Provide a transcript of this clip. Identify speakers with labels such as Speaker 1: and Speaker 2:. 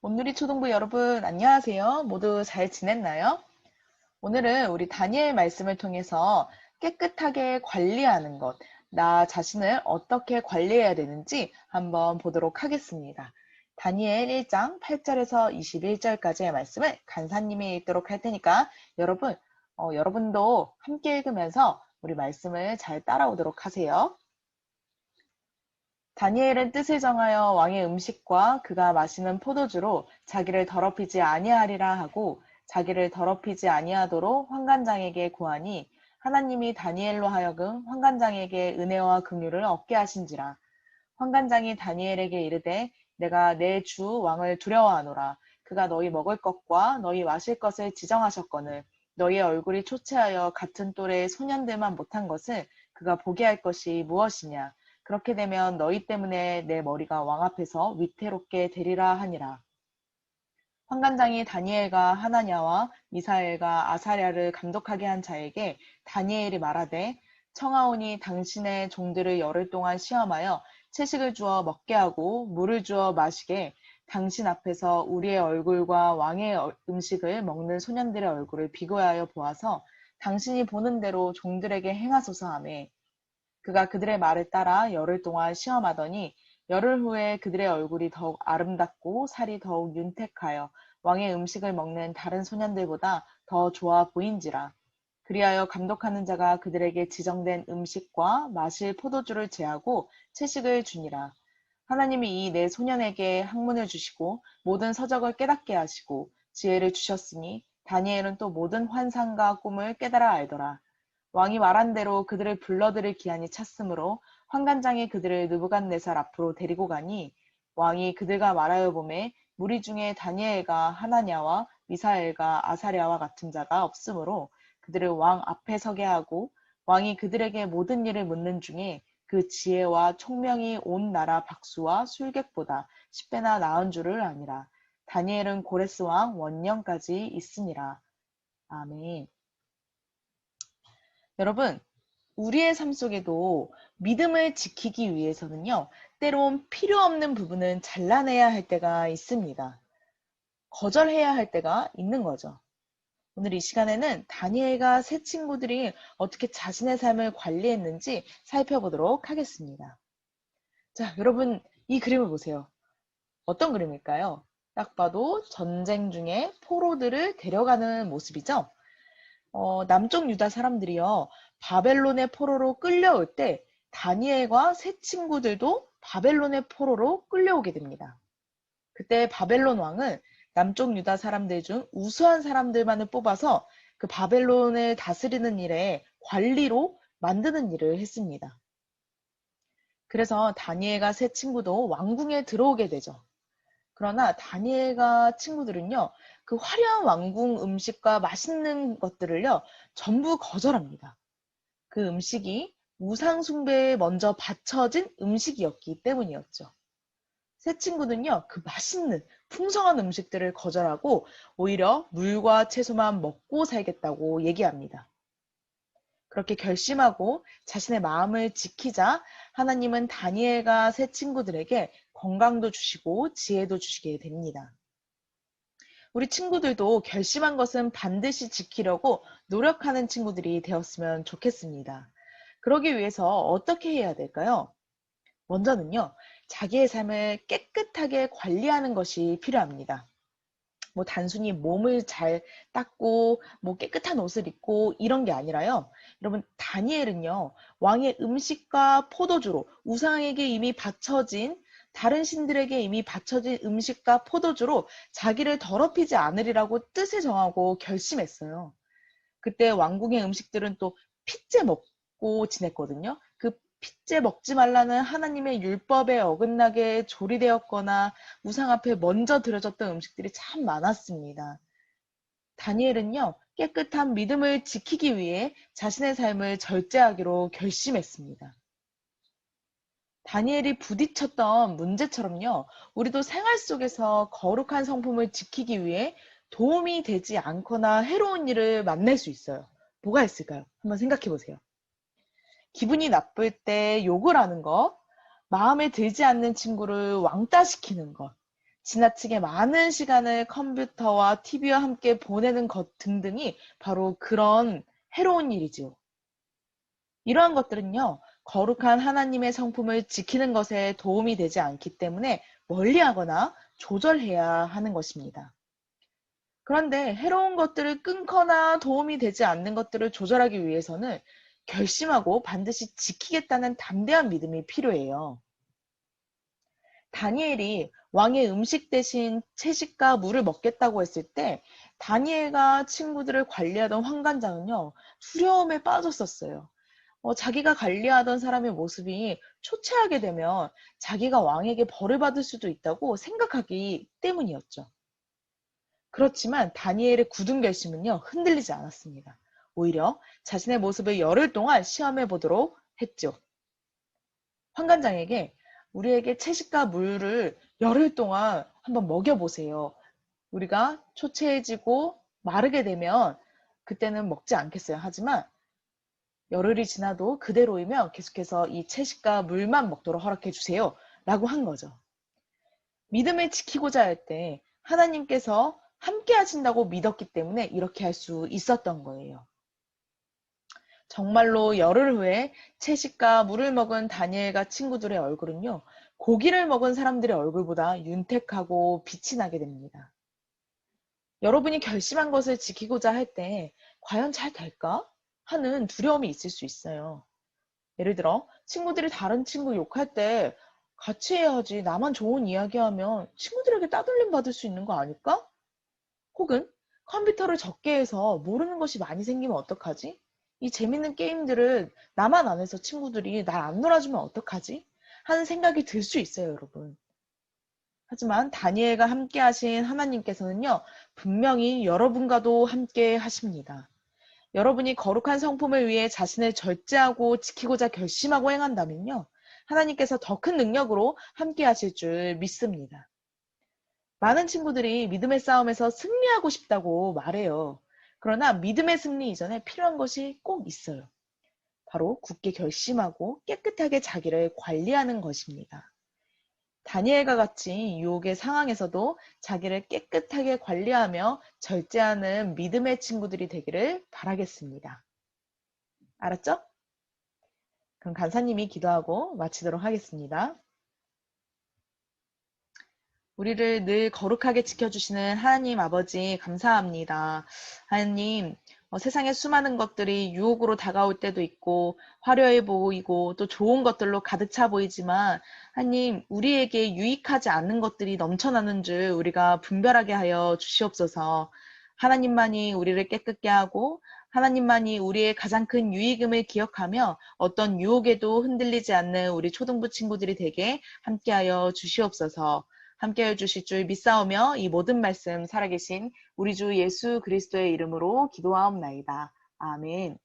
Speaker 1: 온누리 초등부 여러분, 안녕하세요. 모두 잘 지냈나요? 오늘은 우리 다니엘 말씀을 통해서 깨끗하게 관리하는 것, 나 자신을 어떻게 관리해야 되는지 한번 보도록 하겠습니다. 다니엘 1장 8절에서 21절까지의 말씀을 간사님이 읽도록 할 테니까 여러분, 여러분도 함께 읽으면서 우리 말씀을 잘 따라오도록 하세요. 다니엘은 뜻을 정하여 왕의 음식과 그가 마시는 포도주로 자기를 더럽히지 아니하리라 하고 자기를 더럽히지 아니하도록 환관장에게 구하니 하나님이 다니엘로 하여금 환관장에게 은혜와 긍휼을 얻게 하신지라. 환관장이 다니엘에게 이르되 내가 내 주 왕을 두려워하노라. 그가 너희 먹을 것과 너희 마실 것을 지정하셨거늘 너희의 얼굴이 초췌하여 같은 또래의 소년들만 못한 것을 그가 보게 할 것이 무엇이냐. 그렇게 되면 너희 때문에 내 머리가 왕 앞에서 위태롭게 되리라 하니라. 환관장이 다니엘과 하나냐와 미사엘과 아사랴를 감독하게 한 자에게 다니엘이 말하되 청하오니 당신의 종들을 열흘 동안 시험하여 채식을 주어 먹게 하고 물을 주어 마시게 당신 앞에서 우리의 얼굴과 왕의 음식을 먹는 소년들의 얼굴을 비교하여 보아서 당신이 보는 대로 종들에게 행하소서 하며 그가 그들의 말을 따라 열흘 동안 시험하더니 열흘 후에 그들의 얼굴이 더욱 아름답고 살이 더욱 윤택하여 왕의 음식을 먹는 다른 소년들보다 더 좋아 보인지라. 그리하여 감독하는 자가 그들에게 지정된 음식과 마실 포도주를 제하고 채식을 주니라. 하나님이 이 네 소년에게 학문을 주시고 모든 서적을 깨닫게 하시고 지혜를 주셨으니 다니엘은 또 모든 환상과 꿈을 깨달아 알더라. 왕이 말한 대로 그들을 불러들일 기한이 찼으므로 환관장이 그들을 느부갓네살 앞으로 데리고 가니 왕이 그들과 말하여 보매 무리 중에 다니엘과 하나냐와 미사엘과 아사랴와 같은 자가 없으므로 그들을 왕 앞에 서게 하고 왕이 그들에게 모든 일을 묻는 중에 그 지혜와 총명이 온 나라 박수와 술객보다 10배나 나은 줄을 아니라. 다니엘은 고레스 왕 원년까지 있으니라. 아멘. 여러분, 우리의 삶 속에도 믿음을 지키기 위해서는요, 때론 필요 없는 부분은 잘라내야 할 때가 있습니다. 거절해야 할 때가 있는 거죠. 오늘 이 시간에는 다니엘과 세 친구들이 어떻게 자신의 삶을 관리했는지 살펴보도록 하겠습니다. 자, 여러분, 이 그림을 보세요. 어떤 그림일까요? 딱 봐도 전쟁 중에 포로들을 데려가는 모습이죠? 남쪽 유다 사람들이요, 바벨론의 포로로 끌려올 때 다니엘과 세 친구들도 바벨론의 포로로 끌려오게 됩니다. 그때 바벨론 왕은 남쪽 유다 사람들 중 우수한 사람들만을 뽑아서 그 바벨론을 다스리는 일에 관리로 만드는 일을 했습니다. 그래서 다니엘과 세 친구도 왕궁에 들어오게 되죠. 그러나 다니엘과 친구들은요, 그 화려한 왕궁 음식과 맛있는 것들을요, 전부 거절합니다. 그 음식이 우상 숭배에 먼저 바쳐진 음식이었기 때문이었죠. 새 친구는요, 그 맛있는 풍성한 음식들을 거절하고 오히려 물과 채소만 먹고 살겠다고 얘기합니다. 그렇게 결심하고 자신의 마음을 지키자 하나님은 다니엘과 새 친구들에게 건강도 주시고 지혜도 주시게 됩니다. 우리 친구들도 결심한 것은 반드시 지키려고 노력하는 친구들이 되었으면 좋겠습니다. 그러기 위해서 어떻게 해야 될까요? 먼저는요, 자기의 삶을 깨끗하게 관리하는 것이 필요합니다. 뭐 단순히 몸을 잘 닦고 뭐 깨끗한 옷을 입고 이런 게 아니라요. 여러분, 다니엘은요, 왕의 음식과 포도주로 우상에게 이미 바쳐진 다른 신들에게 이미 바쳐진 음식과 포도주로 자기를 더럽히지 않으리라고 뜻을 정하고 결심했어요. 그때 왕궁의 음식들은 또 핏째 먹고 지냈거든요. 그 핏째 먹지 말라는 하나님의 율법에 어긋나게 조리되었거나 우상 앞에 먼저 드려졌던 음식들이 참 많았습니다. 다니엘은요, 깨끗한 믿음을 지키기 위해 자신의 삶을 절제하기로 결심했습니다. 다니엘이 부딪혔던 문제처럼요, 우리도 생활 속에서 거룩한 성품을 지키기 위해 도움이 되지 않거나 해로운 일을 만날 수 있어요. 뭐가 있을까요? 한번 생각해 보세요. 기분이 나쁠 때 욕을 하는 거, 마음에 들지 않는 친구를 왕따시키는 것, 지나치게 많은 시간을 컴퓨터와 TV와 함께 보내는 것 등등이 바로 그런 해로운 일이지요. 이러한 것들은요, 거룩한 하나님의 성품을 지키는 것에 도움이 되지 않기 때문에 멀리하거나 조절해야 하는 것입니다. 그런데 해로운 것들을 끊거나 도움이 되지 않는 것들을 조절하기 위해서는 결심하고 반드시 지키겠다는 담대한 믿음이 필요해요. 다니엘이 왕의 음식 대신 채식과 물을 먹겠다고 했을 때 다니엘과 친구들을 관리하던 환관장은요, 두려움에 빠졌었어요. 자기가 관리하던 사람의 모습이 초췌하게 되면 자기가 왕에게 벌을 받을 수도 있다고 생각하기 때문이었죠. 그렇지만 다니엘의 굳은 결심은요, 흔들리지 않았습니다. 오히려 자신의 모습을 열흘 동안 시험해 보도록 했죠. 환관장에게 우리에게 채식과 물을 열흘 동안 한번 먹여보세요. 우리가 초췌해지고 마르게 되면 그때는 먹지 않겠어요. 하지만 열흘이 지나도 그대로이면 계속해서 이 채식과 물만 먹도록 허락해 주세요. 라고 한 거죠. 믿음을 지키고자 할 때 하나님께서 함께 하신다고 믿었기 때문에 이렇게 할 수 있었던 거예요. 정말로 열흘 후에 채식과 물을 먹은 다니엘과 친구들의 얼굴은요, 고기를 먹은 사람들의 얼굴보다 윤택하고 빛이 나게 됩니다. 여러분이 결심한 것을 지키고자 할 때 과연 잘 될까? 하는 두려움이 있을 수 있어요. 예를 들어 친구들이 다른 친구 욕할 때 같이 해야지 나만 좋은 이야기하면 친구들에게 따돌림 받을 수 있는 거 아닐까? 혹은 컴퓨터를 적게 해서 모르는 것이 많이 생기면 어떡하지? 이 재밌는 게임들을 나만 안 해서 친구들이 날 안 놀아주면 어떡하지? 하는 생각이 들 수 있어요, 여러분. 하지만 다니엘과 함께 하신 하나님께서는요, 분명히 여러분과도 함께 하십니다. 여러분이 거룩한 성품을 위해 자신을 절제하고 지키고자 결심하고 행한다면요, 하나님께서 더 큰 능력으로 함께 하실 줄 믿습니다. 많은 친구들이 믿음의 싸움에서 승리하고 싶다고 말해요. 그러나 믿음의 승리 이전에 필요한 것이 꼭 있어요. 바로 굳게 결심하고 깨끗하게 자기를 관리하는 것입니다. 다니엘과 같이 유혹의 상황에서도 자기를 깨끗하게 관리하며 절제하는 믿음의 친구들이 되기를 바라겠습니다. 알았죠? 그럼 간사님이 기도하고 마치도록 하겠습니다. 우리를 늘 거룩하게 지켜주시는 하나님 아버지 감사합니다. 하나님, 세상의 수많은 것들이 유혹으로 다가올 때도 있고 화려해 보이고 또 좋은 것들로 가득 차 보이지만 하나님, 우리에게 유익하지 않는 것들이 넘쳐나는 줄 우리가 분별하게 하여 주시옵소서. 하나님만이 우리를 깨끗게 하고 하나님만이 우리의 가장 큰 유익임을 기억하며 어떤 유혹에도 흔들리지 않는 우리 초등부 친구들이 되게 함께하여 주시옵소서. 함께해 주실 줄 믿사오며 이 모든 말씀 살아계신 우리 주 예수 그리스도의 이름으로 기도하옵나이다. 아멘.